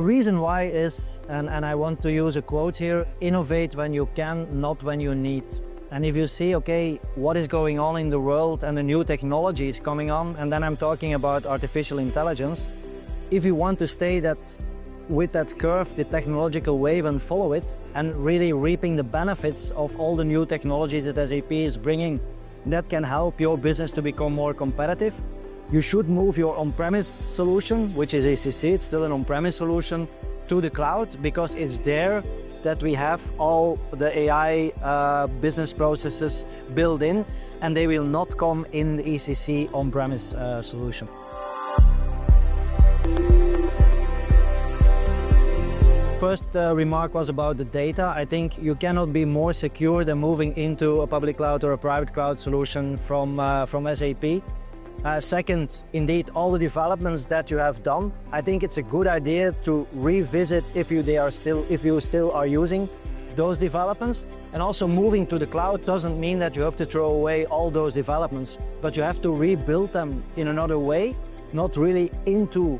The reason why is, and I want to use a quote here, innovate when you can, not when you need. And if you see, okay, what is going on in the world and the new technology is coming on, and then I'm talking about artificial intelligence, if you want to stay with that curve, the technological wave, and follow it, and really reaping the benefits of all the new technology that SAP is bringing that can help your business to become more competitive, you should move your on-premise solution, which is ECC, it's still an on-premise solution, to the cloud, because it's there that we have all the AI business processes built in, and they will not come in the ECC on-premise solution. First remark was about the data. I think you cannot be more secure than moving into a public cloud or a private cloud solution from SAP. Second, indeed, all the developments that you have done, I think it's a good idea to revisit if you still are using those developments. And also, moving to the cloud doesn't mean that you have to throw away all those developments, but you have to rebuild them in another way, not really into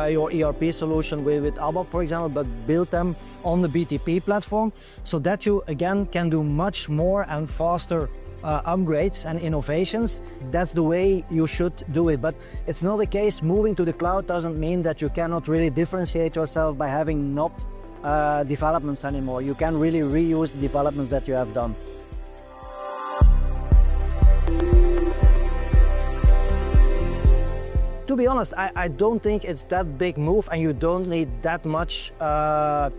your ERP solution with ABAP, for example, but build them on the BTP platform, so that you again can do much more and faster upgrades and innovations. That's the way you should do it. But it's not the case. Moving to the cloud doesn't mean that you cannot really differentiate yourself by having not developments anymore. You can really reuse the developments that you have done. To be honest, I don't think it's that big move, and you don't need that much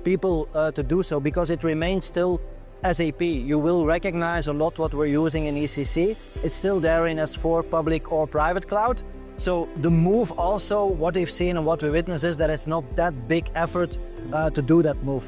people to do so, because it remains still SAP. You will recognize a lot what we're using in ECC. It's still there in S4 public or private cloud. So the move also, what we've seen and what we witness is that it's not that big effort to do that move.